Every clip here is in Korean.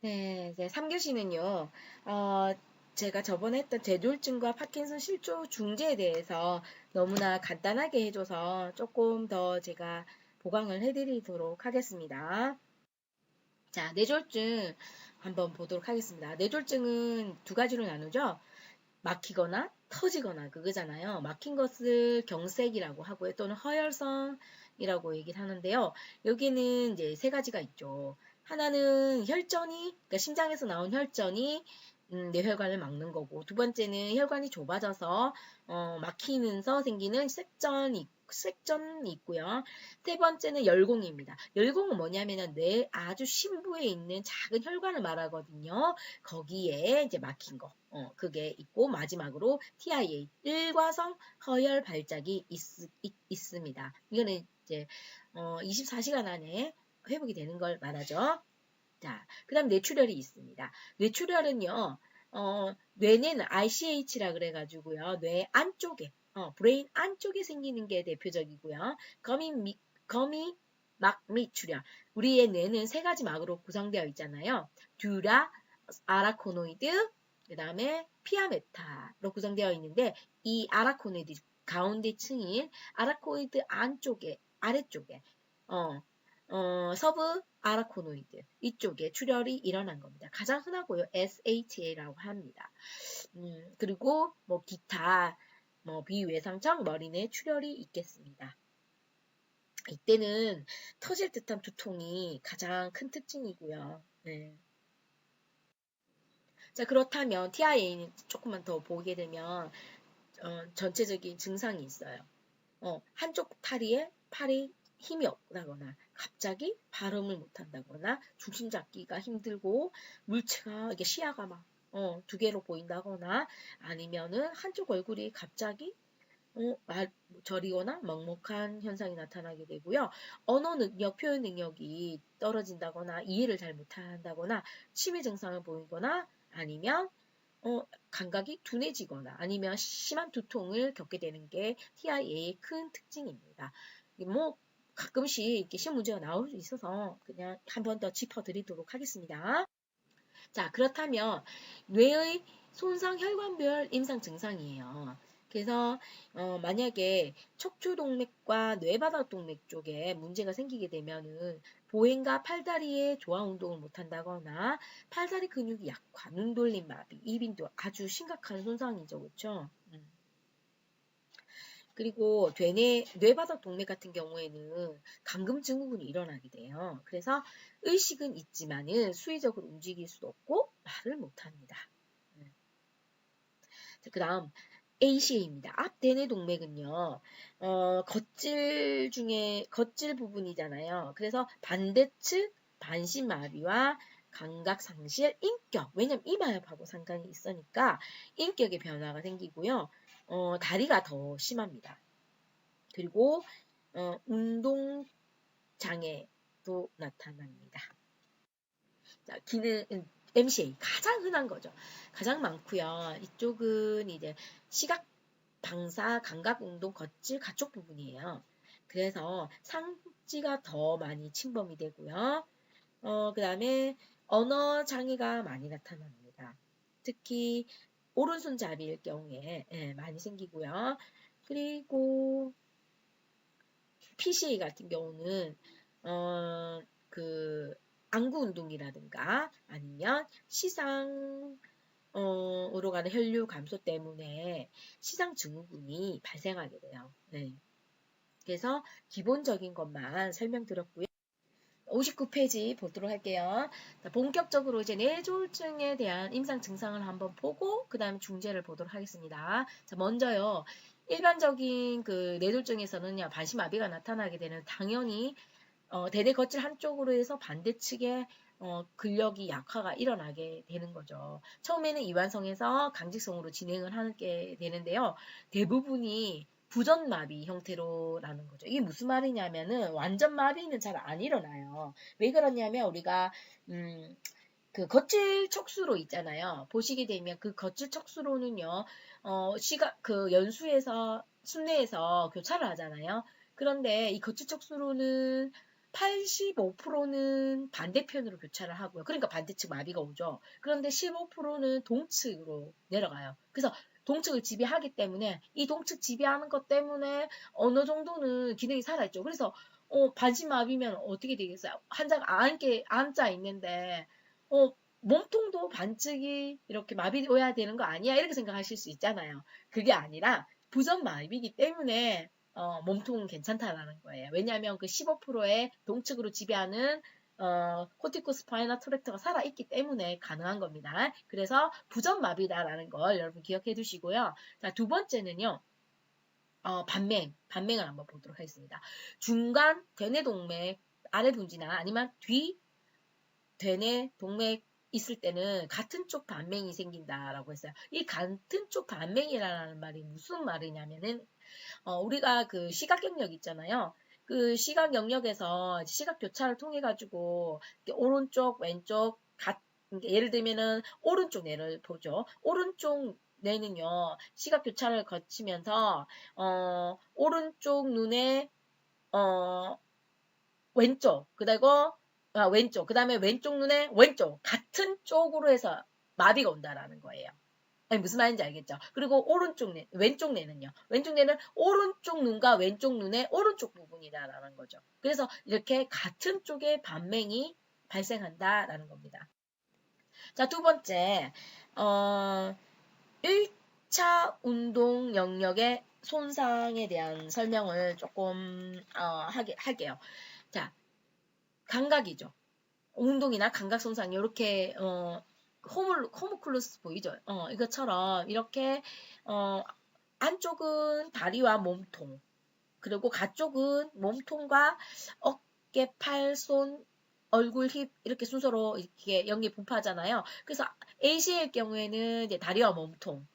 네, 이제 3교시는요, 제가 저번에 했던 뇌졸중과 파킨슨 실조 중재에 대해서 너무나 간단하게 해줘서 조금 더 제가 보강을 해드리도록 하겠습니다. 자, 뇌졸중 한번 보도록 하겠습니다. 뇌졸중은 두 가지로 나누죠. 막히거나 터지거나 그거잖아요. 막힌 것을 경색이라고 하고요. 또는 허혈성이라고 얘기를 하는데요. 여기는 이제 세 가지가 있죠. 하나는 혈전이, 그러니까 심장에서 나온 혈전이 뇌혈관을 막는 거고, 두 번째는 혈관이 좁아져서 막히면서 생기는 쐐전이 있고요. 세 번째는 열공입니다. 열공은 뭐냐면은 뇌 아주 심부에 있는 작은 혈관을 말하거든요. 거기에 이제 막힌 거, 그게 있고, 마지막으로 TIA, 일과성 허혈 발작이 있습니다. 이거는 이제 24시간 안에 회복이 되는 걸 말하죠. 자, 그 다음 뇌출혈이 있습니다. 뇌출혈은요, 뇌는 ICH라 그래가지고요, 뇌 안쪽에, 브레인 안쪽에 생기는 게 대표적이고요. 거미 막 및 출혈. 우리의 뇌는 세 가지 막으로 구성되어 있잖아요. 듀라, 아라코노이드, 그 다음에 피아메타로 구성되어 있는데, 이 아라코노이드 가운데 층인 아라코이드 안쪽에, 아래쪽에, 서브 아라코노이드 이쪽에 출혈이 일어난 겁니다. 가장 흔하고요. SHA라고 합니다. 그리고 뭐 기타 비외상적 머리내 출혈이 있겠습니다. 이때는 터질 듯한 두통이 가장 큰 특징이고요. 네. 자, 그렇다면 TIA는 조금만 더 보게 되면 전체적인 증상이 있어요. 한쪽 팔이 힘이 없다거나 갑자기 발음을 못한다거나 중심 잡기가 힘들고 물체가 이게 시야가 막 두 개로 보인다거나 아니면은 한쪽 얼굴이 갑자기 저리거나 먹먹한 현상이 나타나게 되고요. 언어 능력, 표현 능력이 떨어진다거나 이해를 잘 못한다거나 치매 증상을 보이거나 아니면 감각이 둔해지거나 아니면 심한 두통을 겪게 되는 게 TIA의 큰 특징입니다. 뭐 가끔씩 이렇게 시험 문제가 나올 수 있어서 그냥 한 번 더 짚어드리도록 하겠습니다. 자, 그렇다면 뇌의 손상 혈관별 임상 증상이에요. 그래서 만약에 척추동맥과 뇌바닥동맥 쪽에 문제가 생기게 되면은 보행과 팔다리의 조화 운동을 못한다거나 팔다리 근육이 약화, 눈돌림 마비, 이빈도 아주 심각한 손상이죠, 그렇죠? 그리고 뇌바닥 동맥 같은 경우에는 감금 증후군이 일어나게 돼요. 그래서 의식은 있지만은 수의적으로 움직일 수도 없고 말을 못합니다. 그 다음 ACA입니다. 앞대뇌 동맥은요, 겉질 부분이잖아요. 그래서 반대측 반신마비와 감각상실, 인격, 왜냐면 이마엽하고 상관이 있으니까 인격의 변화가 생기고요. 다리가 더 심합니다. 그리고 운동장애도 나타납니다. 자, 기능 MCA 가장 흔한 거죠. 가장 많고요. 이쪽은 이제 시각 방사 감각 운동 겉질 가쪽 부분이에요. 그래서 상지가 더 많이 침범이 되고요. 그다음에 언어 장애가 많이 나타납니다. 특히 오른손잡이일 경우에 많이 생기고요. 그리고 PCA 같은 경우는 그 안구 운동이라든가 아니면 시상으로 가는 혈류 감소 때문에 시상 증후군이 발생하게 돼요. 네. 그래서 기본적인 것만 설명드렸고요. 59페이지 보도록 할게요. 자, 본격적으로 이제 뇌졸중에 대한 임상 증상을 한번 보고 그 다음 중재를 보도록 하겠습니다. 자, 먼저요. 일반적인 그 뇌졸중에서는요. 반신마비가 나타나게 되는 당연히 대뇌 겉질 한쪽으로 해서 반대측에 근력이 약화가 일어나게 되는 거죠. 처음에는 이완성에서 강직성으로 진행을 하게 되는데요. 대부분이 부전마비 형태로라는 거죠. 이게 무슨 말이냐면은 완전 마비는 잘 안 일어나요. 왜 그러냐면 우리가 그 겉질 척수로 있잖아요. 보시게 되면 그 겉질 척수로는요. 시각 그 연수에서 순뇌에서 교차를 하잖아요. 그런데 이 겉질 척수로는 85%는 반대편으로 교차를 하고요. 그러니까 반대측 마비가 오죠. 그런데 15%는 동측으로 내려가요. 그래서 동측을 지배하기 때문에 이 동측 지배하는 것 때문에 어느 정도는 기능이 살아있죠. 그래서 반신마비면 어떻게 되겠어요? 환자가 앉아 있는데 몸통도 반측이 이렇게 마비되어야 되는 거 아니야? 이렇게 생각하실 수 있잖아요. 그게 아니라 부전마비이기 때문에 몸통은 괜찮다라는 거예요. 왜냐하면 그 15%의 동측으로 지배하는 코티코스파이널 트랙터가 살아있기 때문에 가능한 겁니다. 그래서 부전마비다라는 걸 여러분 기억해 두시고요. 자, 두 번째는요. 반맹을 한번 보도록 하겠습니다. 중간 대뇌동맥 아래 분지나 아니면 뒤 대뇌동맥 있을 때는 같은 쪽 반맹이 생긴다라고 했어요. 이 같은 쪽 반맹이라는 말이 무슨 말이냐면은 우리가 그 시각 경력 있잖아요. 그 시각 영역에서 시각 교차를 통해 가지고 오른쪽 왼쪽 예를 들면은 오른쪽 뇌를 보죠. 오른쪽 뇌는요 시각 교차를 거치면서 오른쪽 눈에 왼쪽 왼쪽 그다음에 왼쪽 눈에 왼쪽 같은 쪽으로 해서 마비가 온다라는 거예요. 아니, 무슨 말인지 알겠죠? 그리고 왼쪽 뇌는요. 왼쪽 뇌는 오른쪽 눈과 왼쪽 눈의 오른쪽 부분이다라는 거죠. 그래서 이렇게 같은 쪽에 반맹이 발생한다라는 겁니다. 자, 두 번째, 1차 운동 영역의 손상에 대한 설명을 조금 할게요. 자, 감각이죠. 운동이나 감각 손상 이렇게 호무클루스 보이죠? 이것처럼 이렇게 안쪽은 다리와 몸통, 그리고 가쪽은 몸통과 어깨, 팔, 손, 얼굴, 힙 이렇게 순서로 이렇게 연기 분포하잖아요. 그래서 ACA일 경우에는 이제 다리와 몸통,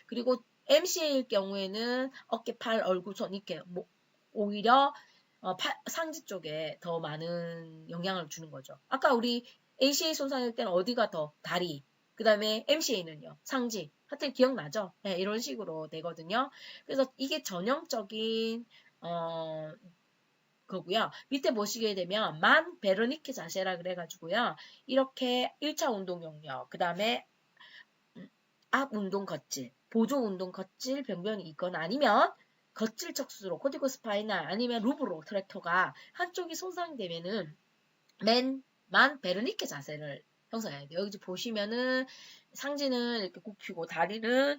그리고 MCA일 경우에는 어깨, 팔, 얼굴, 손 이렇게 오히려 상지 쪽에 더 많은 영향을 주는 거죠. 아까 우리 ACA 손상일 때는 어디가 더 다리, 그 다음에 MCA는요 상지. 하여튼 기억나죠? 네, 이런 식으로 되거든요. 그래서 이게 전형적인 거고요. 밑에 보시게 되면 만 베르니케 자세라 그래가지고요. 이렇게 1차 운동 영역, 그 다음에 앞 운동 겉질, 보조 운동 겉질 병변이 있거나 아니면 겉질 척수로 코티코스파이널 아니면 루브로 트랙터가 한쪽이 손상되면은 만 베르니케 자세를 형성해야 돼요. 여기 보시면은 상지는 이렇게 굽히고 다리는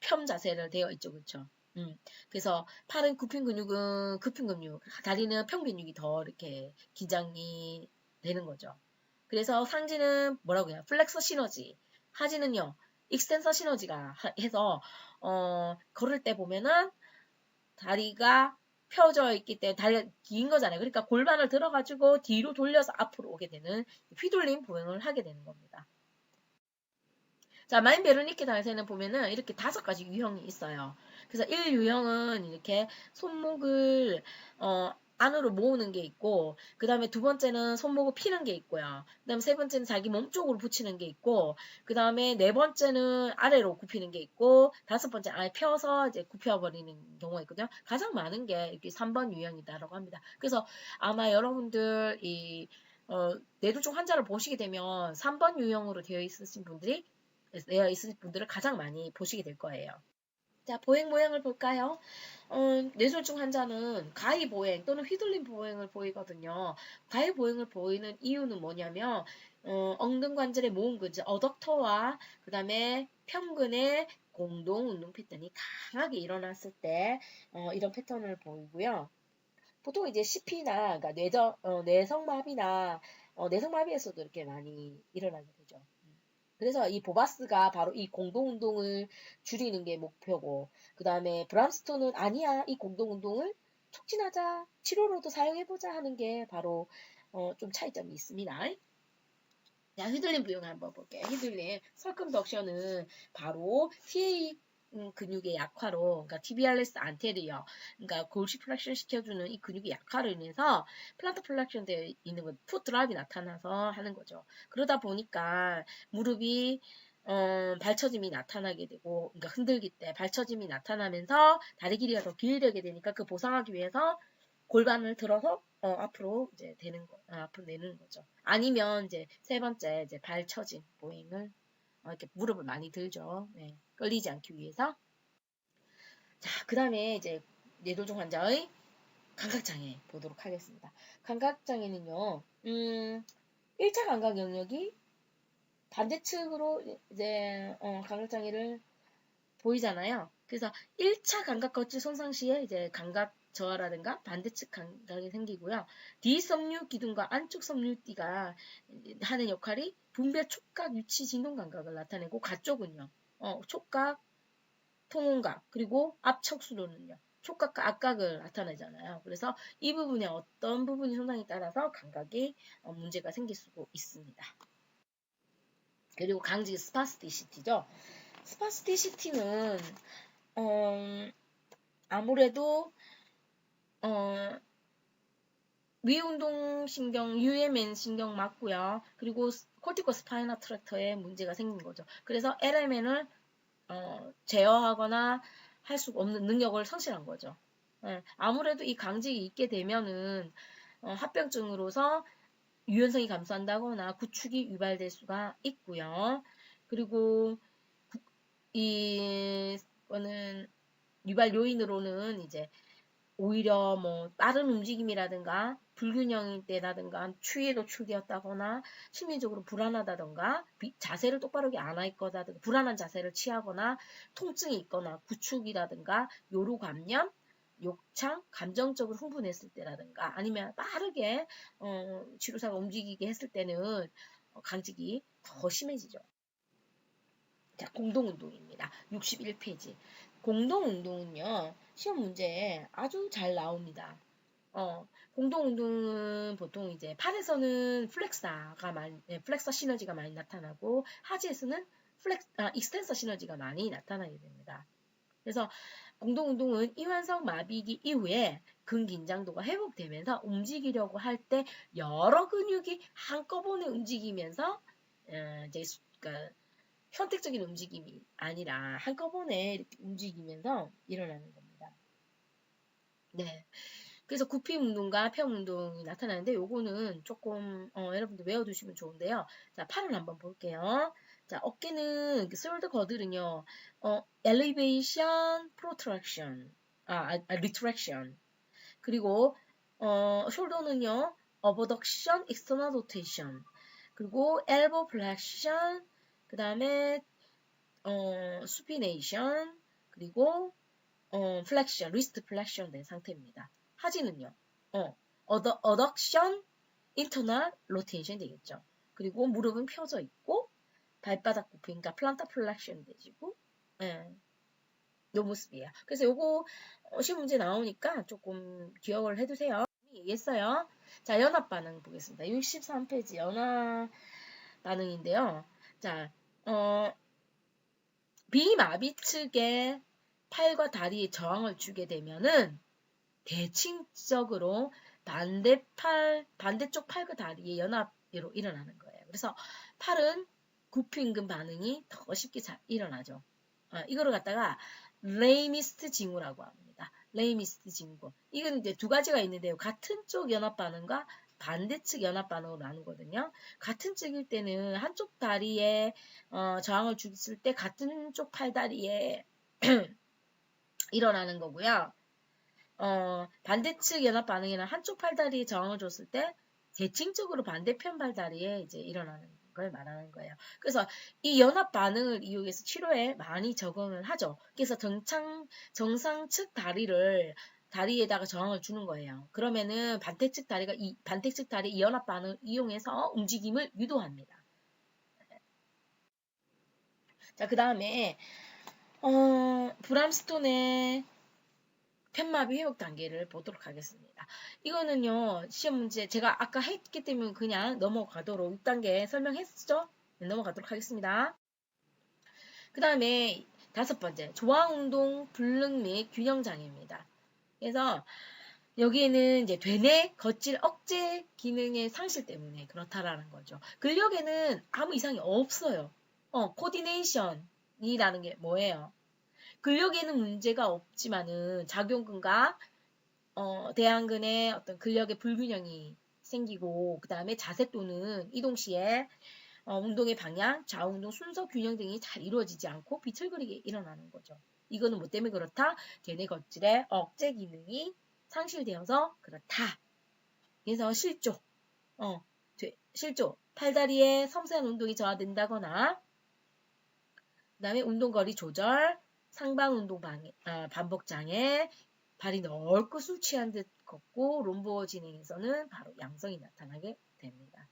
편 자세를 되어 있죠. 그렇죠? 그래서 팔은 굽힌 근육은 굽힌 근육, 다리는 편 근육이 더 이렇게 긴장이 되는 거죠. 그래서 상지는 뭐라고 해요? 플렉서 시너지. 하지는요. 익스텐서 시너지가 해서 걸을 때 보면은 다리가 펴져 있기 때문에 다리가 긴 거잖아요. 그러니까 골반을 들어가지고 뒤로 돌려서 앞으로 오게 되는 휘둘림 보행을 하게 되는 겁니다. 자, 마인 베르니케 자세는 보면은 이렇게 5가지 유형이 있어요. 그래서 1유형은 이렇게 손목을 안으로 모으는 게 있고, 그 다음에 두 번째는 손목을 피는 게 있고요. 그 다음에 세 번째는 자기 몸 쪽으로 붙이는 게 있고, 그 다음에 네 번째는 아래로 굽히는 게 있고, 다섯 번째 아예 펴서 이제 굽혀버리는 경우가 있거든요. 가장 많은 게 이렇게 3번 유형이다라고 합니다. 그래서 아마 여러분들 뇌졸중 환자를 보시게 되면 3번 유형으로 되어 있으신 분들이 가장 많이 보시게 될 거예요. 자, 보행 모양을 볼까요? 뇌졸중 환자는 가위 보행 또는 휘둘림 보행을 보이거든요. 가위 보행을 보이는 이유는 뭐냐면 엉덩 관절의 모음 근질, 어덕터와 그 다음에 편근의 공동 운동 패턴이 강하게 일어났을 때 이런 패턴을 보이고요. 보통 이제 CP나 그러니까 뇌성마비나 뇌성마비에서도 이렇게 많이 일어나게 되죠. 그래서 이 보바스가 바로 이 공동운동을 줄이는 게 목표고, 그 다음에 브람스톤은 아니야, 이 공동운동을 촉진하자, 치료로도 사용해보자 하는 게 바로 좀 차이점이 있습니다. 자, 휘둘림 부용 한번 볼게요. 휘둘림 설금덕션은 바로 TA 근육의 약화로, 그러니까 tibialis anterior, 그러니까 골시 플렉션 시켜주는 이 근육의 약화로 인해서 플란터 플렉션 되어 있는 것, 풋 드랍이 나타나서 하는 거죠. 그러다 보니까 무릎이 발처짐이 나타나게 되고, 그러니까 흔들기 때 발처짐이 나타나면서 다리 길이가 더 길게 되니까 그 보상하기 위해서 골반을 들어서 앞으로 이제 앞으로 내는 거죠. 아니면 이제 세 번째 이제 발 처진 보행을 이렇게 무릎을 많이 들죠. 네, 끌리지 않기 위해서. 자, 그 다음에 이제 뇌졸중 환자의 감각장애 보도록 하겠습니다. 감각장애는요, 1차 감각 영역이 반대측으로 이제 감각장애를 보이잖아요. 그래서 1차 감각 거치 손상 시에 이제 감각 저하라든가 반대측 감각이 생기고요. 뒷섬유 기둥과 안쪽 섬유띠가 하는 역할이 분별 촉각 유치 진동 감각을 나타내고 가쪽은요. 촉각, 통음각 그리고 앞척수로는요. 촉각과 압각을 나타내잖아요. 그래서 이 부분에 어떤 부분이 손상에 따라서 감각이 문제가 생길 수 있습니다. 그리고 강직 스파스티시티죠. 스파스티시티는 아무래도 위운동신경, UMN 신경 맞고요. 그리고 코티코 스파이너 트랙터에 문제가 생긴 거죠. 그래서 LMN을 제어하거나 할 수 없는 능력을 상실한 거죠. 아무래도 이 강직이 있게 되면은 합병증으로서 유연성이 감소한다거나 구축이 유발될 수가 있고요. 그리고 이거는 유발 요인으로는 이제 오히려 뭐 빠른 움직임이라든가 불균형일 때라든가 추위에 노출되었다거나 심리적으로 불안하다던가 자세를 똑바로 안 할 거다든가 불안한 자세를 취하거나 통증이 있거나 구축이라든가 요로 감염 욕창, 감정적으로 흥분했을 때라든가 아니면 빠르게 치료사가 움직이게 했을 때는 강직이 더 심해지죠. 자, 공동운동입니다. 61페이지. 공동운동은요, 시험 문제에 아주 잘 나옵니다. 공동운동은 보통 이제 팔에서는 플렉서 시너지가 많이 나타나고 하지에서는 익스텐서 시너지가 많이 나타나게 됩니다. 그래서 공동운동은 이완성 마비기 이후에 근긴장도가 회복되면서 움직이려고 할 때 여러 근육이 한꺼번에 움직이면서 이제 그러니까 선택적인 움직임이 아니라 한꺼번에 이렇게 움직이면서 일어나는 겁니다. 네. 그래서 굽힘 운동과 폐업 운동이 나타나는데 요거는 조금 여러분들 외워두시면 좋은데요. 자, 팔을 한번 볼게요. 자, 어깨는 숄더 거들은요. elevation, protraction, retraction. 그리고 숄더는요. abduction, external rotation. 그리고 elbow flexion, 그 다음에 supination, 그리고 flexion, wrist flexion 된 상태입니다. 하지는요. adduction, internal rotation 되겠죠. 그리고 무릎은 펴져 있고 발바닥 굽힘, 그러니까 plantar flexion 되시고 요 모습이에요. 그래서 요거 시험 문제 나오니까 조금 기억을 해두세요. 얘기했어요. 자, 연합 반응 보겠습니다. 63페이지 연합 반응인데요. 자, 비마비 측에 팔과 다리에 저항을 주게 되면은 대칭적으로 반대쪽 팔과 다리의 연합으로 일어나는 거예요. 그래서 팔은 굽힘근 반응이 더 쉽게 일어나죠. 이거를 갖다가 레이미스트 징후라고 합니다. 레이미스트 징후. 이건 이제 두 가지가 있는데요. 같은 쪽 연합 반응과 반대측 연합 반응으로 나누거든요. 같은 측일 때는 한쪽 다리에 저항을 줬을 때 같은 쪽 팔다리에 일어나는 거고요. 반대측 연합 반응에는 한쪽 팔다리에 저항을 줬을 때 대칭적으로 반대편 팔다리에 이제 일어나는 걸 말하는 거예요. 그래서 이 연합 반응을 이용해서 치료에 많이 적응을 하죠. 그래서 정상측 다리에다가 저항을 주는 거예요. 그러면은 반대측 다리 이 연합 반응을 이용해서 움직임을 유도합니다. 자, 그 다음에 브람스톤의 편마비 회복 단계를 보도록 하겠습니다. 이거는요, 시험 문제 제가 아까 했기 때문에 그냥 넘어가도록 6단계 설명했죠? 네, 넘어가도록 하겠습니다. 그 다음에 5번째, 조항운동 불능 및 균형장애입니다. 그래서 여기에는 이제 되뇌 걷질 억제 기능의 상실 때문에 그렇다라는 거죠. 근력에는 아무 이상이 없어요. 코디네이션이라는 게 뭐예요? 근력에는 문제가 없지만은 작용근과 대안근의 어떤 근력의 불균형이 생기고 그 다음에 자세 또는 이동 시에 운동의 방향, 좌우 운동 순서 균형 등이 잘 이루어지지 않고 비틀거리게 일어나는 거죠. 이거는 뭐 때문에 그렇다? 대뇌 겉질의 억제 기능이 상실되어서 그렇다. 그래서 실조, 실조, 팔다리의 섬세한 운동이 저하된다거나 그 다음에 운동거리 조절, 상방 운동 반복 장애, 발이 넓고 술 취한 듯 걷고 롬보 진행에서는 바로 양성이 나타나게 됩니다.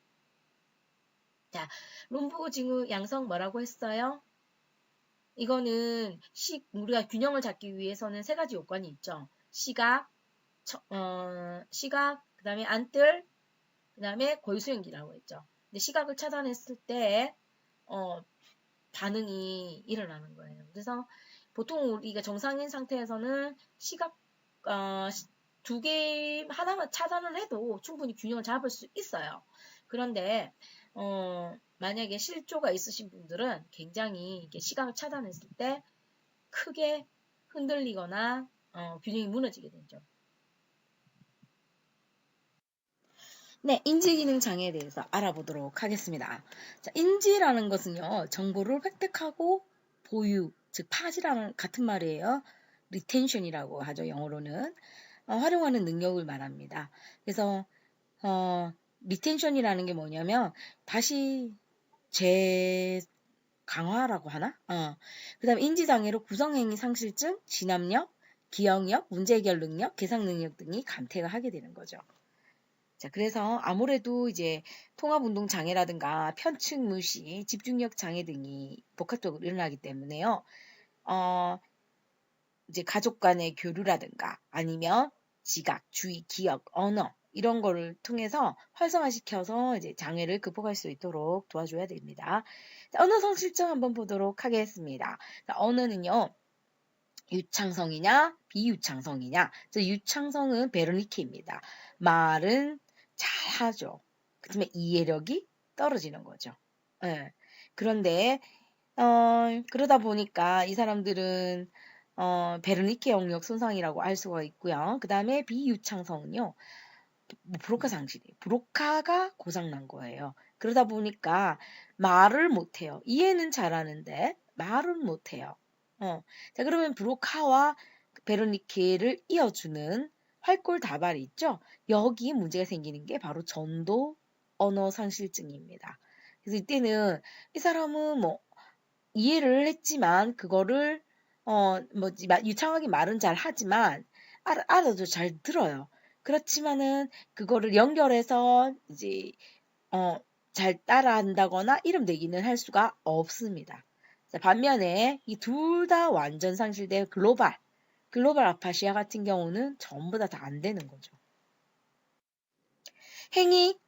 자, 롬보 징후 양성 뭐라고 했어요? 이거는 우리가 균형을 잡기 위해서는 세 가지 요건이 있죠. 시각, 그 다음에 안뜰, 그 다음에 골수연기라고 했죠. 근데 시각을 차단했을 때 반응이 일어나는 거예요. 그래서 보통 우리가 정상인 상태에서는 시각 두 개 하나만 차단을 해도 충분히 균형을 잡을 수 있어요. 그런데 만약에 실조가 있으신 분들은 굉장히 이게 시각을 차단했을 때 크게 흔들리거나 균형이 무너지게 되죠. 네, 인지기능 장애에 대해서 알아보도록 하겠습니다. 자, 인지라는 것은요, 정보를 획득하고 보유, 즉 파지라는 같은 말이에요. 리텐션이라고 하죠, 영어로는. 활용하는 능력을 말합니다. 그래서 리텐션이라는 게 뭐냐면 다시 강화라고 하나? 그 다음에 인지장애로 구성행위 상실증, 진압력, 기억력, 문제해결 능력, 계산 능력 등이 감퇴가 하게 되는 거죠. 자, 그래서 아무래도 이제 통합운동 장애라든가 편측 무시, 집중력 장애 등이 복합적으로 일어나기 때문에요. 이제 가족 간의 교류라든가 아니면 지각, 주의, 기억, 언어 이런 거를 통해서 활성화시켜서 이제 장애를 극복할 수 있도록 도와줘야 됩니다. 자, 언어 성실증 한번 보도록 하겠습니다. 자, 언어는요. 유창성이냐 비유창성이냐. 유창성은 베르니케입니다. 말은 잘하죠. 그렇지만 이해력이 떨어지는 거죠. 네. 그런데 그러다 보니까 이 사람들은 베르니케 영역 손상이라고 알 수가 있고요. 그 다음에 비유창성은요. 브로카 상실이에요. 브로카가 고장난 거예요. 그러다 보니까 말을 못해요. 이해는 잘하는데 말은 못해요. 자, 그러면 브로카와 베르니케를 이어주는 활골다발이 있죠. 여기에 문제가 생기는 게 바로 전도 언어 상실증입니다. 그래서 이때는 이 사람은 뭐 이해를 했지만 그거를 유창하게 말은 잘 하지만 알아도 잘 들어요. 그렇지만은 그거를 연결해서 이제 잘 따라한다거나 이름 내기는 할 수가 없습니다. 자, 반면에 이 둘 다 완전 상실된 글로벌 아파시아 같은 경우는 전부 다 안 되는 거죠. 행위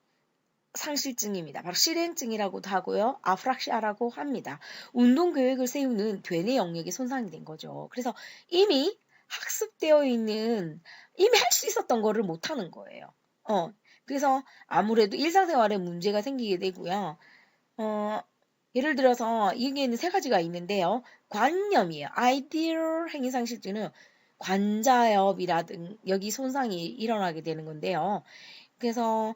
상실증입니다. 바로 실행증이라고도 하고요. 아프락시아라고 합니다. 운동 계획을 세우는 되뇌 영역이 손상이 된 거죠. 그래서 이미 학습되어 있는 이미 할 수 있었던 거를 못 하는 거예요. 그래서 아무래도 일상생활에 문제가 생기게 되고요. 예를 들어서 여기에는 세 가지가 있는데요. 관념이에요. 아이디얼 행위상실증은 관자엽이라든 여기 손상이 일어나게 되는 건데요. 그래서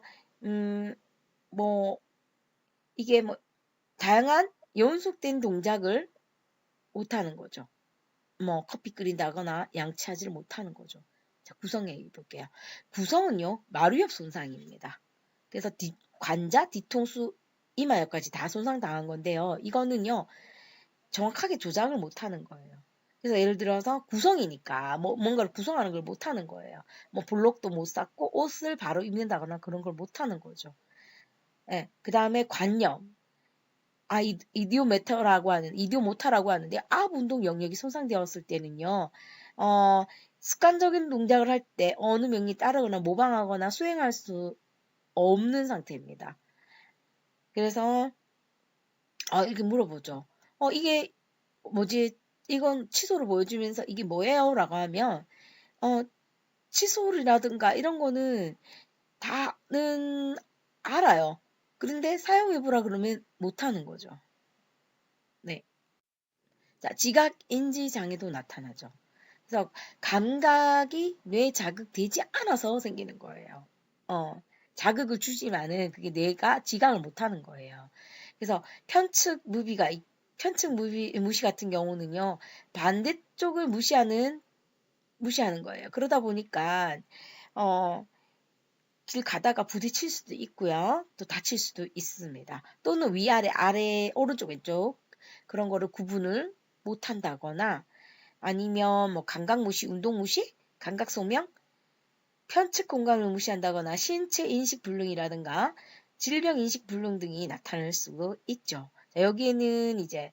이게 다양한 연속된 동작을 못하는 거죠. 커피 끓인다거나 양치하지를 못하는 거죠. 자, 구성해 볼게요. 구성은요, 마루엽 손상입니다. 그래서 관자, 뒤통수, 이마엽까지 다 손상당한 건데요. 이거는요, 정확하게 조작을 못하는 거예요. 그래서 예를 들어서 구성이니까 뭔가를 구성하는 걸 못하는 거예요. 블록도 못 쌓고 옷을 바로 입는다거나 그런 걸 못하는 거죠. 네, 그 다음에 관념. 이디오모타라고 하는데 앞 운동 영역이 손상되었을 때는요. 습관적인 동작을 할 때 어느 명이 따르거나 모방하거나 수행할 수 없는 상태입니다. 그래서 이렇게 물어보죠. 이게 뭐지? 이건 치소를 보여주면서 이게 뭐예요? 라고 하면 칫솔이라든가 이런 거는 다는 알아요. 그런데 사용해보라 그러면 못하는 거죠. 네. 자, 지각 인지 장애도 나타나죠. 그래서 감각이 뇌에 자극되지 않아서 생기는 거예요. 자극을 주지만은 그게 뇌가 지각을 못하는 거예요. 그래서 편측 무시 같은 경우는요, 반대쪽을 무시하는 거예요. 그러다 보니까, 어, 길 가다가 부딪힐 수도 있고요. 또 다칠 수도 있습니다. 또는 위아래, 아래, 오른쪽, 왼쪽 그런 거를 구분을 못 한다거나 아니면 뭐 감각 무시, 운동 무시, 감각 소명, 편측 공간을 무시한다거나 신체 인식 불능이라든가 질병 인식 불능 등이 나타날 수도 있죠. 자, 여기에는 이제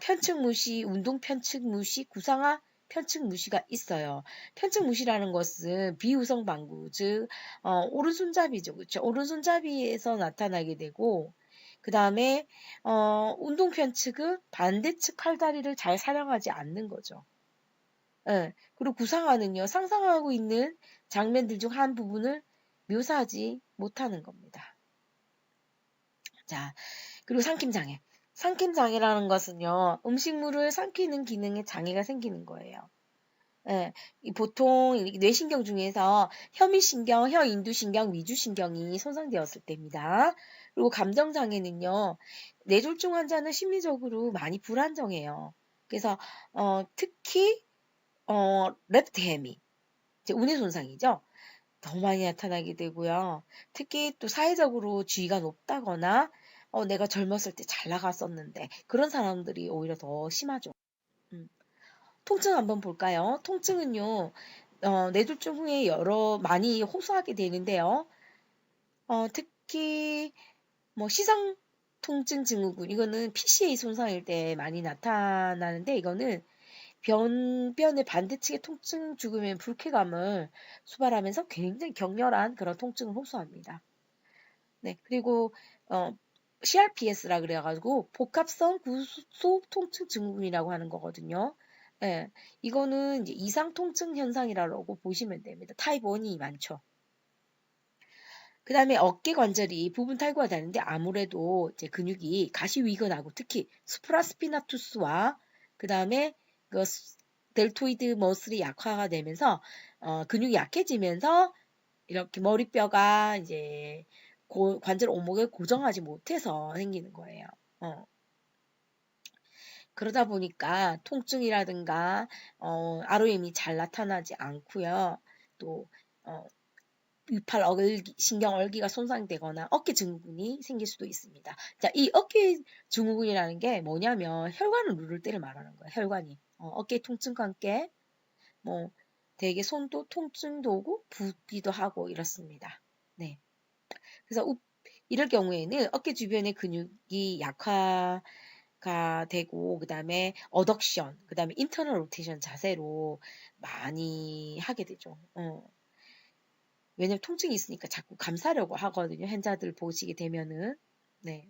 편측 무시, 운동 편측 무시, 구상화 편측 무시가 있어요. 편측 무시라는 것은 비우성 방구, 즉 오른손잡이죠, 그렇죠? 오른손잡이에서 나타나게 되고 그 다음에 운동 편측은 반대측 팔다리를 잘 사용하지 않는 거죠. 예. 그리고 구상화는요, 상상하고 있는 장면들 중 한 부분을 묘사하지 못하는 겁니다. 자, 그리고 삼킴장애. 삼킴장애라는 것은요, 음식물을 삼키는 기능에 장애가 생기는 거예요. 예, 보통 뇌신경 중에서 혐의신경, 혀인두신경, 위주신경이 손상되었을 때입니다. 그리고 감정장애는요, 뇌졸중 환자는 심리적으로 많이 불안정해요. 그래서 특히 레프트 해미, 이제 운의 손상이죠. 더 많이 나타나게 되고요. 특히 또 사회적으로 지위가 높다거나 내가 젊었을 때 잘 나갔었는데 그런 사람들이 오히려 더 심하죠. 음. 통증 한번 볼까요? 통증은요. 뇌졸중 후에 많이 호소하게 되는데요. 특히 뭐 시상 통증 증후군 이거는 PCA 손상일 때 많이 나타나는데 이거는 변변의 반대측의 통증 죽음의 불쾌감을 수발하면서 굉장히 격렬한 그런 통증을 호소합니다. 네, 그리고 CRPS라 그래가지고 복합성 구속 통증 증후군이라고 하는 거거든요. 네, 이거는 이제 이상 통증 현상이라고 보시면 됩니다. 타입 1이 많죠. 그 다음에 어깨 관절이 부분 탈구하다는데 아무래도 이제 근육이 가시 위근하고 특히 스프라스피나투스와 그 다음에 그 델토이드 머슬이 약화가 되면서 근육이 약해지면서 이렇게 머리뼈가 이제 관절 오목을 고정하지 못해서 생기는 거예요. 그러다 보니까 통증이라든가 ROM이 잘 나타나지 않고요. 또 위팔 신경 얼기가 손상되거나 어깨 증후군이 생길 수도 있습니다. 자, 이 어깨 증후군이라는 게 뭐냐면 혈관을 누를 때를 말하는 거예요. 혈관이 어깨 통증과 함께 뭐 되게 손도 통증도 오고 붓기도 하고 이렇습니다. 네. 그래서 이럴 경우에는 어깨 주변의 근육이 약화가 되고 그다음에 어덕션, 그다음에 인터널 로테이션 자세로 많이 하게 되죠. 왜냐면 통증이 있으니까 자꾸 감싸려고 하거든요. 환자들 보시게 되면은. 네.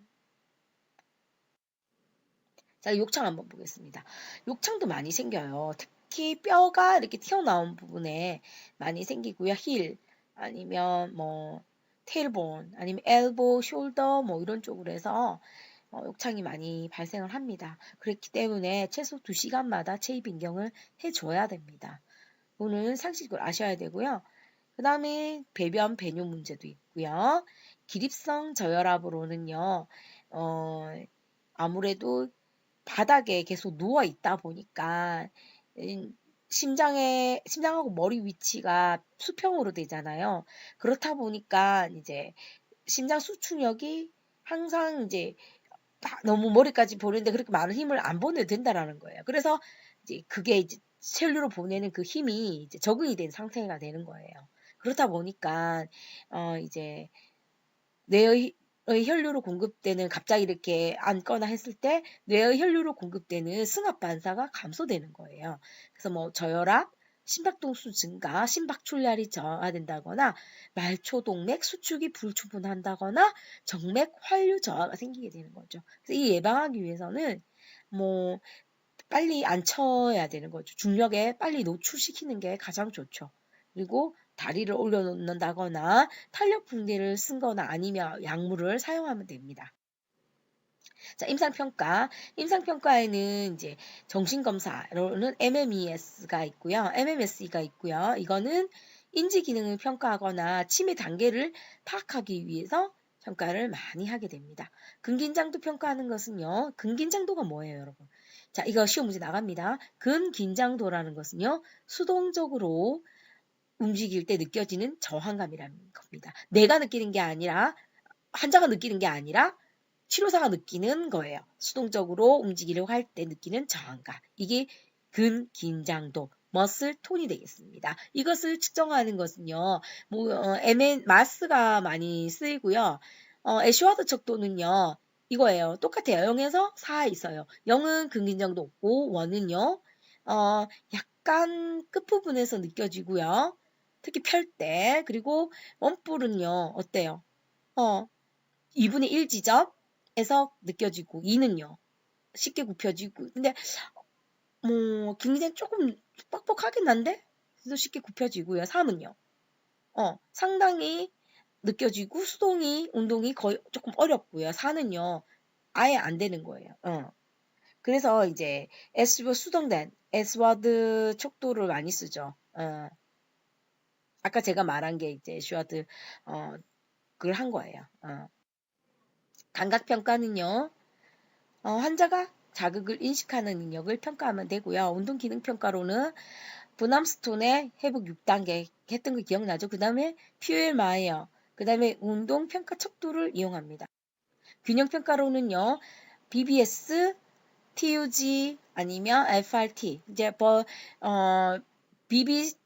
자, 욕창 한번 보겠습니다. 욕창도 많이 생겨요. 특히 뼈가 이렇게 튀어나온 부분에 많이 생기고요. 힐 아니면 뭐 테일본 아니면 엘보, 숄더 뭐 이런 쪽으로 해서 욕창이 많이 발생을 합니다. 그렇기 때문에 최소 2시간마다 체위 변경을 해줘야 됩니다. 오늘 상식을 아셔야 되고요. 그 다음에 배변 배뇨 문제도 있고요. 기립성 저혈압으로는요. 아무래도 바닥에 계속 누워 있다 보니까 심장하고 머리 위치가 수평으로 되잖아요. 그렇다 보니까 이제 심장 수축력이 항상 이제 너무 머리까지 보내는데 그렇게 많은 힘을 안 보내도 된다라는 거예요. 그래서 이제 그게 이제 셀류로 보내는 그 힘이 이제 적응이 된 상태가 되는 거예요. 그렇다 보니까 이제 뇌의 혈류로 공급되는 갑자기 이렇게 앉거나 했을 때 뇌의 혈류로 공급되는 승합 반사가 감소되는 거예요. 그래서 뭐 저혈압, 심박동수 증가, 심박출혈이 저하된다거나 말초동맥 수축이 불충분한다거나 정맥 활류 저하가 생기게 되는 거죠. 그래서 이 예방하기 위해서는 뭐 빨리 앉혀야 되는 거죠. 중력에 빨리 노출시키는 게 가장 좋죠. 그리고 다리를 올려놓는다거나 탄력 붕대를 쓴 거나 아니면 약물을 사용하면 됩니다. 자, 임상평가. 임상평가에는 이제 정신검사로는 MMES가 있고요. MMSE가 있고요. 이거는 인지 기능을 평가하거나 치매 단계를 파악하기 위해서 평가를 많이 하게 됩니다. 근긴장도 평가하는 것은요. 근긴장도가 뭐예요, 여러분? 자, 이거 시험 문제 나갑니다. 근긴장도라는 것은요. 수동적으로 움직일 때 느껴지는 저항감이라는 겁니다. 내가 느끼는 게 아니라 환자가 느끼는 게 아니라 치료사가 느끼는 거예요. 수동적으로 움직이려고 할 때 느끼는 저항감. 이게 근긴장도, 머슬 톤이 되겠습니다. 이것을 측정하는 것은요, 마스가 많이 쓰이고요. 애슈와드 척도는요, 이거예요. 똑같아요. 0에서 4 있어요. 0은 근긴장도 없고, 1은요, 약간 끝부분에서 느껴지고요. 특히 펼 때, 그리고 원뿔은요, 어때요? 2분의 1 지점에서 느껴지고 2는요. 쉽게 굽혀지고 근데 굉장히 조금 뻑뻑하긴 한데 그래도 쉽게 굽혀지고요. 3은요. 상당히 느껴지고 운동이 거의 조금 어렵고요. 4는요. 아예 안 되는 거예요. 그래서 이제 수동된 에스워드 척도를 많이 쓰죠. 아까 제가 말한 게 이제 에스워드 그걸 한 거예요. 감각평가는요. 환자가 자극을 인식하는 능력을 평가하면 되고요. 운동기능평가로는 브남스톤의 회복 6단계 했던 거 기억나죠? 그 다음에 퓨엘 마이어, 그 다음에 운동평가 척도를 이용합니다. 균형평가로는요. BBS, TUG 아니면 FRT 이제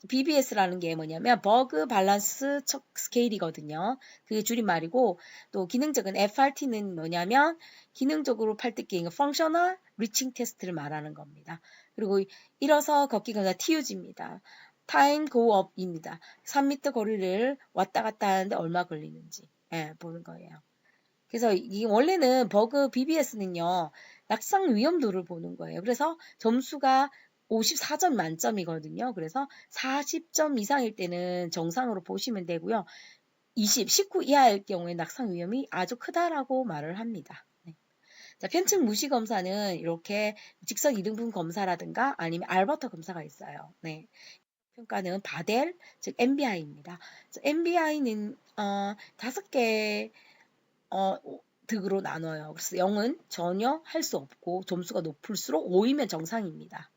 BBS라는 게 뭐냐면 버그 밸런스 척 스케일이거든요. 그게 줄임말이고 또 기능적인 FRT는 뭐냐면 기능적으로 팔뜯기 펑셔널 리칭 테스트를 말하는 겁니다. 그리고 일어서 걷기가 TUG입니다. 타임 고업입니다. 3m 거리를 왔다 갔다 하는데 얼마 걸리는지 보는 거예요. 그래서 이 원래는 버그 BBS는요. 낙상 위험도를 보는 거예요. 그래서 점수가 54점 만점이거든요. 그래서 40점 이상일 때는 정상으로 보시면 되고요. 19 이하일 경우에 낙상 위험이 아주 크다라고 말을 합니다. 네. 자, 편측 무시 검사는 이렇게 직선 이등분 검사라든가 아니면 알버터 검사가 있어요. 네. 평가는 바델, 즉 MBI입니다. MBI는 5개 득으로 나눠요. 그래서 0은 전혀 할 수 없고 점수가 높을수록 5이면 정상입니다.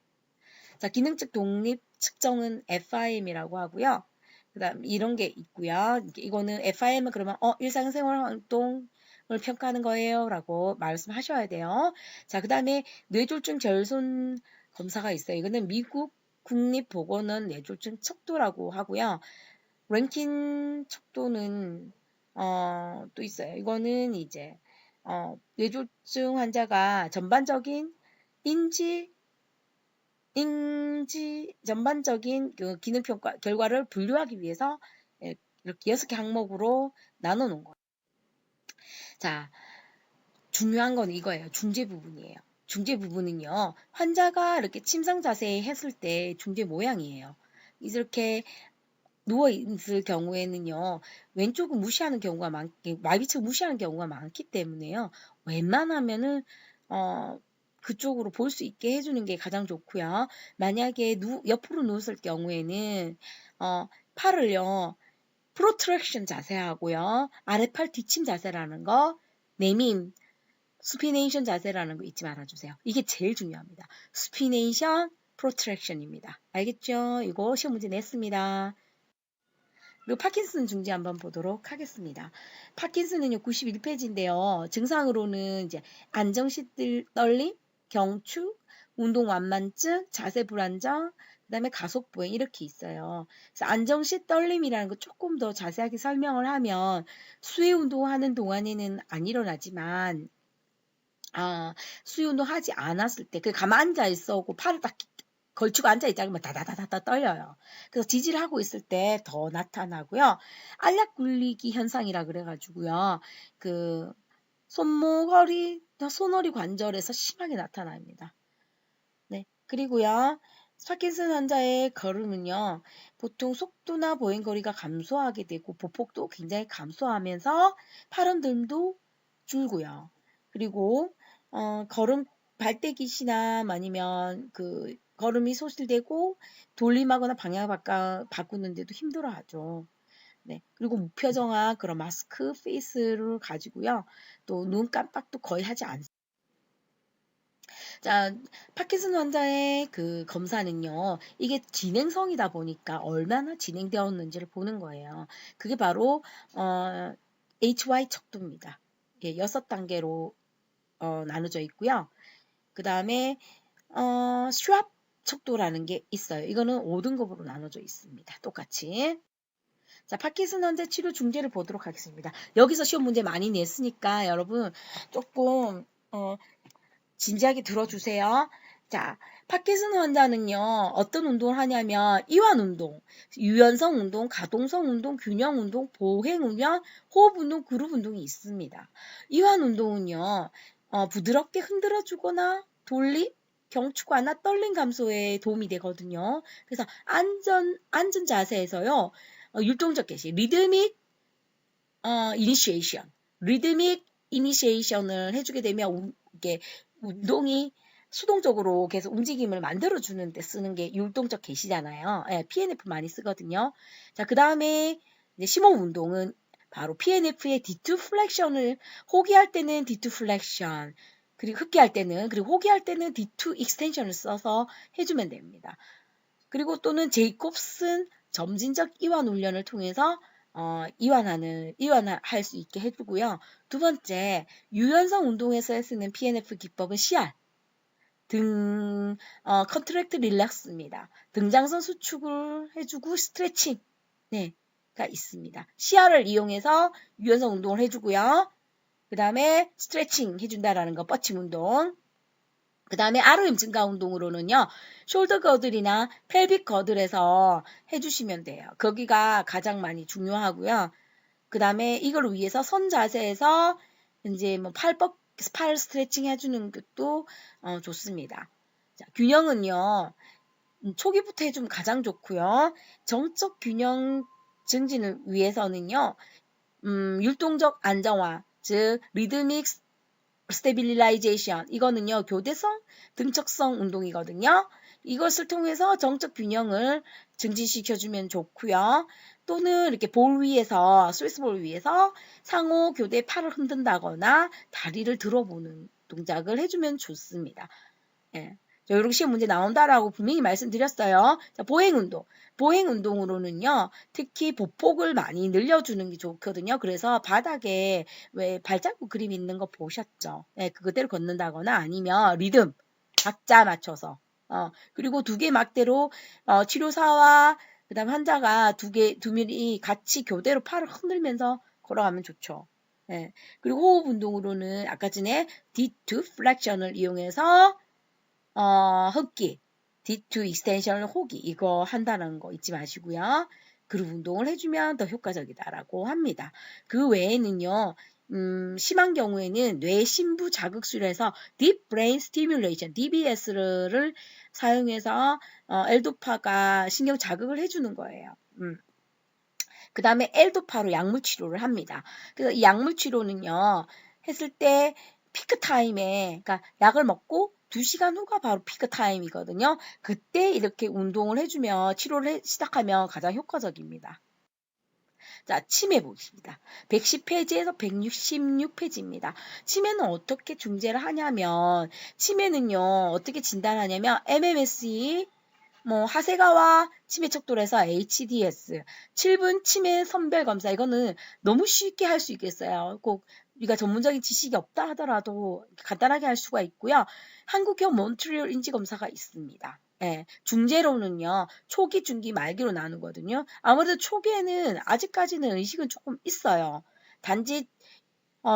자, 기능적 독립 측정은 FIM이라고 하고요. 그 다음 이런 게 있고요. 이거는 FIM은 그러면 일상생활 활동을 평가하는 거예요 라고 말씀하셔야 돼요. 자, 그 다음에 뇌졸중 결손 검사가 있어요. 이거는 미국 국립보건원 뇌졸중 척도라고 하고요. 랭킨 척도는 또 있어요. 이거는 이제 뇌졸중 환자가 전반적인 전반적인 그 기능평가 결과를 분류하기 위해서 이렇게 6개 항목으로 나눠 놓은 거예요. 자, 중요한 건 이거예요. 중재 부분이에요. 중재 부분은요. 환자가 이렇게 침상 자세 했을 때 중재 모양이에요. 이렇게 누워있을 경우에는요, 왼쪽은 무시하는 경우가 마비측 무시하는 경우가 많기 때문에요, 웬만하면은, 그쪽으로 볼 수 있게 해주는 게 가장 좋고요. 만약에 옆으로 누웠을 경우에는, 팔을요, 프로트랙션 자세하고요, 아래팔 뒤침 자세라는 거, 내밈, 수피네이션 자세라는 거 잊지 말아주세요. 이게 제일 중요합니다. 수피네이션, 프로트랙션입니다. 알겠죠? 이거 시험 문제 냈습니다. 그리고 파킨슨 중지 한번 보도록 하겠습니다. 파킨슨은요 91페이지인데요. 증상으로는 이제 안정시 떨림, 경축, 운동 완만증, 자세 불안정, 그다음에 가속 보행 이렇게 있어요. 그래서 안정시 떨림이라는 거 조금 더 자세하게 설명을 하면 수행 운동하는 동안에는 안 일어나지만 수행 운동 하지 않았을 때, 가만 앉아 있어고 팔을 딱 걸치고 앉아 있다 그러면 다다다다다 떨려요. 그래서 지지를 하고 있을 때 더 나타나고요. 알약 굴리기 현상이라 그래가지고요. 그 손목허리, 손허리 관절에서 심하게 나타납니다. 네, 그리고요. 파킨슨 환자의 걸음은요. 보통 속도나 보행거리가 감소하게 되고 보폭도 굉장히 감소하면서 팔 흔들림도 줄고요. 그리고 걸음 발대기시나 아니면 그 걸음이 소실되고 돌림하거나 방향 바꾸는데도 힘들어하죠. 네. 그리고 무표정한 그런 마스크 페이스를 가지고요. 또 눈 깜빡도 거의 하지 않습니다. 자, 파킨슨 환자의 그 검사는요, 이게 진행성이다 보니까 얼마나 진행되었는지를 보는 거예요. 그게 바로, HY 척도입니다. 예, 6단계로, 나눠져 있고요. 그 다음에, 슈왑 척도라는 게 있어요. 이거는 5등급으로 나눠져 있습니다. 똑같이. 자, 파킨슨 환자 치료 중재를 보도록 하겠습니다. 여기서 시험 문제 많이 냈으니까 여러분 조금, 진지하게 들어주세요. 자, 파킨슨 환자는요, 어떤 운동을 하냐면, 이완 운동, 유연성 운동, 가동성 운동, 균형 운동, 보행 운동, 호흡 운동, 그룹 운동이 있습니다. 이완 운동은요, 부드럽게 흔들어주거나 돌립, 경축화나 떨림 감소에 도움이 되거든요. 그래서 앉은 자세에서요, 율동적 개시, 이니시에이션, 리드믹 이니시에이션을 해주게 되면 이게 운동이 수동적으로 계속 움직임을 만들어주는 데 쓰는 게 율동적 개시잖아요. 예, PNF 많이 쓰거든요. 자, 그 다음에 심호흡 운동은 바로 PNF의 D2 플렉션을 호기할 때는 D2 플렉션, 그리고 흡기할 때는, 그리고 호기할 때는 D2 익스텐션을 써서 해주면 됩니다. 그리고 또는 제이콥슨 점진적 이완 훈련을 통해서 이완할 수 있게 해주고요. 두 번째, 유연성 운동에서 쓰는 PNF 기법은 CR, 컨트랙트 릴렉스입니다. 등장선 수축을 해주고 스트레칭, 가 있습니다. CR을 이용해서 유연성 운동을 해주고요. 그 다음에 스트레칭 해준다라는 거, 뻗침 운동. 그 다음에 RM 증가 운동으로는요, 숄더 거들이나 펠빅 거들에서 해주시면 돼요. 거기가 가장 많이 중요하고요. 그 다음에 이걸 위해서 선 자세에서 이제 뭐 팔 스트레칭 해주는 것도 좋습니다. 자, 균형은요, 초기부터 해주면 가장 좋고요. 정적 균형 증진을 위해서는요, 율동적 안정화, 즉 리드믹 스테빌라이제이션, 이거는요 교대성, 등척성 운동이거든요. 이것을 통해서 정적 균형을 증진시켜주면 좋고요. 또는 이렇게 볼 위에서, 스위스볼 위에서 상호 교대 팔을 흔든다거나 다리를 들어보는 동작을 해주면 좋습니다. 예. 이렇게 시험 문제 나온다라고 분명히 말씀드렸어요. 자, 보행운동. 보행운동으로는요, 특히 보폭을 많이 늘려주는 게 좋거든요. 그래서 바닥에 왜 발자국 그림 있는 거 보셨죠? 네, 그대로 걷는다거나 아니면 리듬, 박자 맞춰서. 그리고 두 개 막대로, 치료사와 그 다음 환자가 두 명이 같이 교대로 팔을 흔들면서 걸어가면 좋죠. 네. 그리고 호흡 운동으로는 아까 전에 D2 플렉션을 이용해서 흡기, D2 익스텐션 호기, 이거 한다는 거 잊지 마시고요. 그룹 운동을 해주면 더 효과적이다라고 합니다. 그 외에는요, 심한 경우에는 뇌 심부 자극술에서 Deep Brain Stimulation, DBS를 사용해서 L도파가 신경 자극을 해주는 거예요. 그 다음에 L도파로 약물 치료를 합니다. 그래서 이 약물 치료는요, 했을 때 피크 타임에, 그러니까 약을 먹고 2시간 후가 바로 피크 타임이거든요. 그때 이렇게 운동을 해주면 치료를 시작하면 가장 효과적입니다. 자, 치매 보십니다. 110페이지에서 166페이지입니다. 치매는 어떻게 중재를 하냐면, 치매는요, 어떻게 진단하냐면, MMSE, 하세가와 치매 척도에서 HDS, 7분 치매 선별 검사, 이거는 너무 쉽게 할 수 있겠어요. 꼭 우리가 전문적인 지식이 없다 하더라도 간단하게 할 수가 있고요. 한국형 몬트리올 인지 검사가 있습니다. 예, 중재로는요, 초기, 중기, 말기로 나누거든요. 아무래도 초기에는 아직까지는 의식은 조금 있어요. 단지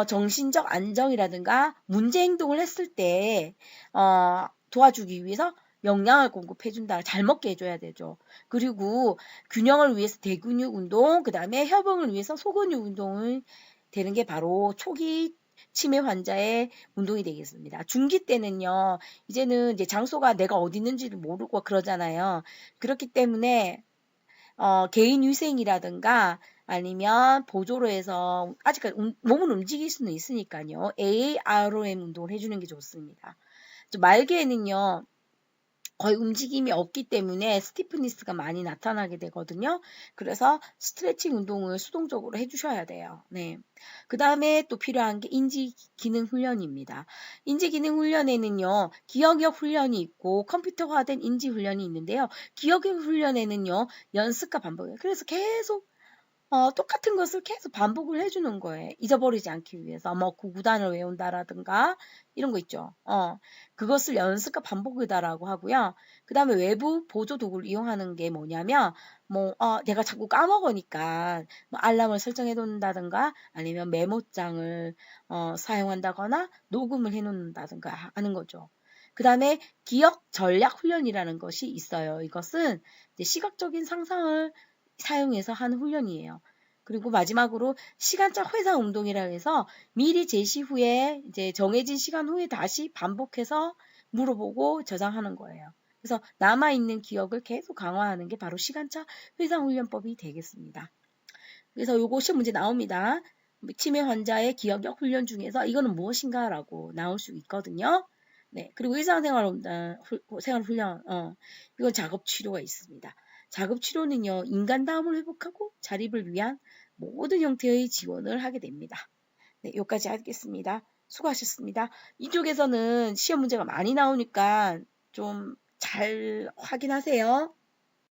정신적 안정이라든가 문제 행동을 했을 때 도와주기 위해서 영양을 공급해준다. 잘 먹게 해줘야 되죠. 그리고 균형을 위해서 대근육 운동, 그 다음에 협응을 위해서 소근육 운동을 되는 게 바로 초기 치매 환자의 운동이 되겠습니다. 중기 때는요, 이제는 이제 장소가 내가 어디 있는지를 모르고 그러잖아요. 그렇기 때문에 개인 위생이라든가 아니면 보조로 해서 아직까지 몸을 움직일 수는 있으니까요. AROM 운동을 해주는 게 좋습니다. 말개에는요. 거의 움직임이 없기 때문에 스티프니스가 많이 나타나게 되거든요. 그래서 스트레칭 운동을 수동적으로 해주셔야 돼요. 네. 그 다음에 또 필요한 게 인지 기능 훈련입니다. 인지 기능 훈련에는요, 기억력 훈련이 있고 컴퓨터화된 인지 훈련이 있는데요. 기억력 훈련에는요, 연습과 반복이에요. 그래서 계속 똑같은 것을 계속 반복을 해주는 거예요. 잊어버리지 않기 위해서. 뭐, 구구단을 외운다라든가, 이런 거 있죠. 그것을 연습과 반복이다라고 하고요. 그 다음에 외부 보조 도구를 이용하는 게 뭐냐면, 내가 자꾸 까먹으니까, 뭐 알람을 설정해 놓는다든가, 아니면 메모장을, 사용한다거나, 녹음을 해 놓는다든가 하는 거죠. 그 다음에 기억 전략 훈련이라는 것이 있어요. 이것은 이제 시각적인 상상을 사용해서 하는 훈련이에요. 그리고 마지막으로 시간적 회상 운동이라 해서 미리 제시 후에 이제 정해진 시간 후에 다시 반복해서 물어보고 저장하는 거예요. 그래서 남아있는 기억을 계속 강화하는 게 바로 시간차 회상 훈련법이 되겠습니다. 그래서 요거 시험 문제 나옵니다. 치매 환자의 기억력 훈련 중에서 이거는 무엇인가 라고 나올 수 있거든요. 네. 그리고 일상생활 훈련, 이건 작업 치료가 있습니다. 작업 치료는요, 인간다움을 회복하고 자립을 위한 모든 형태의 지원을 하게 됩니다. 네, 여기까지 하겠습니다. 수고하셨습니다. 이쪽에서는 시험 문제가 많이 나오니까 좀 잘 확인하세요.